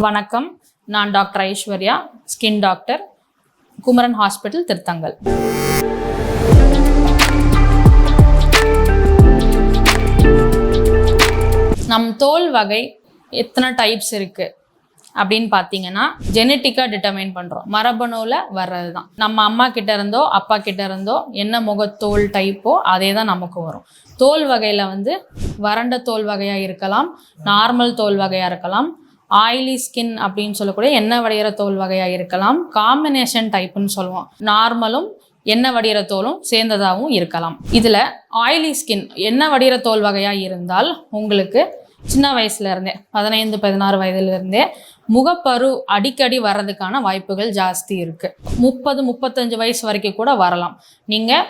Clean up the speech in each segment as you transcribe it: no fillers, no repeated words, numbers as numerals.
வணக்கம், நான் doctor Aishwarya, skin doctor, Kumaran hospital, Thiruthangal. நம் தோல் வகை எத்தனை டைப்ஸ் இருக்குது அப்படின்னு பார்த்தீங்கன்னா, ஜெனட்டிக்காக டிட்டர்மைன் பண்ணுறோம். மரபணுவில் வர்றது தான். நம்ம அம்மா கிட்ட இருந்தோ அப்பா கிட்ட இருந்தோ என்ன முகத்தோல் டைப்போ அதே தான் நமக்கு வரும். தோல் வகையில் வறண்ட தோல் வகையாக இருக்கலாம், நார்மல் தோல் வகையாக இருக்கலாம், ஆயிலி ஸ்கின் அப்படின்னு சொல்லக்கூடிய எண்ணெய் வடிகிற தோல் வகையாக இருக்கலாம், காம்பினேஷன் டைப்புன்னு சொல்லுவோம். நார்மலும் எண்ணெய் வடிகிற தோலும் சேர்ந்ததாகவும் இருக்கலாம். இதில் ஆயிலி ஸ்கின் எண்ணெய் வடிகிற தோல் வகையாக இருந்தால் உங்களுக்கு சின்ன வயசுலேருந்தே 15-16 வயதுலேருந்தே முகப்பரு அடிக்கடி வர்றதுக்கான வாய்ப்புகள் ஜாஸ்தி இருக்குது. 30-35 வயசு வரைக்கும் கூட வரலாம். நீங்கள்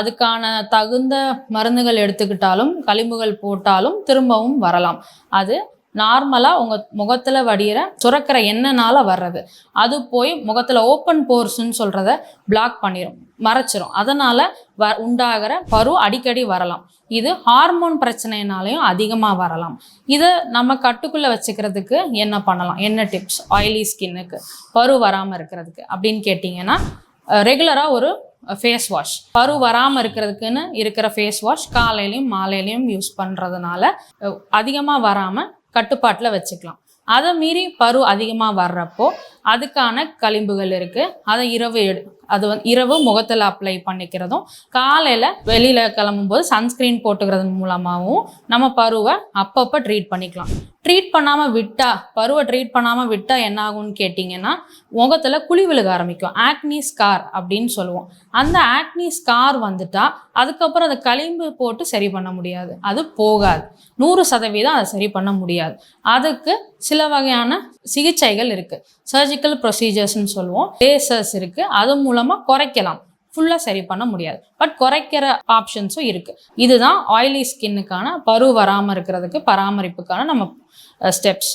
அதுக்கான தகுந்த மருந்துகள் எடுத்துக்கிட்டாலும் களிம்புகள் போட்டாலும் திரும்பவும் வரலாம். அது நார்மலாக உங்கள் முகத்தில் வடிகிற சுரக்கிற எண்ணெய்னால வர்றது. அது போய் முகத்தில் ஓப்பன் போர்ஸ்ன்னு சொல்கிறத பிளாக் பண்ணிடும், மறைச்சிரும். அதனால் உண்டாகிற பரு அடிக்கடி வரலாம். இது ஹார்மோன் பிரச்சனைனாலையும் அதிகமாக வரலாம். இதை நம்ம கட்டுக்குள்ளே வச்சுக்கிறதுக்கு என்ன பண்ணலாம், என்ன டிப்ஸ் ஆயிலி ஸ்கின்னுக்கு பரு வராமல் இருக்கிறதுக்கு அப்படின்னு கேட்டிங்கன்னா, ரெகுலராக ஒரு ஃபேஸ் வாஷ், பரு வராமல் இருக்கிறதுக்குன்னு இருக்கிற ஃபேஸ் வாஷ் காலையிலையும் மாலையிலையும் யூஸ் பண்ணுறதுனால அதிகமாக வராமல் கட்டுப்பாட்டில் வச்சுக்கலாம். அதை மீறி பரு அதிகமாக வர்றப்போ அதுக்கான களிம்புகள் இருக்குது. அதை இரவு முகத்தில் அப்ளை பண்ணிக்கிறதும், காலையில் வெளியில் கிளம்பும்போது சன்ஸ்க்ரீன் போட்டுக்கிறது மூலமாகவும் நம்ம பருவை அப்பப்போ ட்ரீட் பண்ணிக்கலாம். ட்ரீட் பண்ணாமல் விட்டால் என்ன ஆகும்னு கேட்டிங்கன்னா, முகத்தில் குழி விழுக ஆரம்பிக்கும். ஆக்னி ஸ்கார் அப்படின்னு சொல்லுவோம். அந்த ஆக்னி ஸ்கார் வந்துட்டால் அதுக்கப்புறம் அதை களிம்பு போட்டு சரி பண்ண முடியாது, அது போகாது. 100% அதை சரி பண்ண முடியாது. அதுக்கு சில வகையான சிகிச்சைகள் இருக்குது. சர்ஜிக்கல் ப்ரொசீஜர்ஸ்ன்னு சொல்லுவோம், லேசர்ஸ் இருக்குது. அது மூலமாக குறைக்கலாம். ஃபுல்லாக சரி பண்ண முடியாது, பட் குறைக்கிற ஆப்ஷன்ஸும் இருக்குது. இதுதான் ஆயிலி ஸ்கின்னுக்கான பரு வராமல் இருக்கிறதுக்கு பராமரிப்புக்கான நம்ம ஸ்டெப்ஸ்.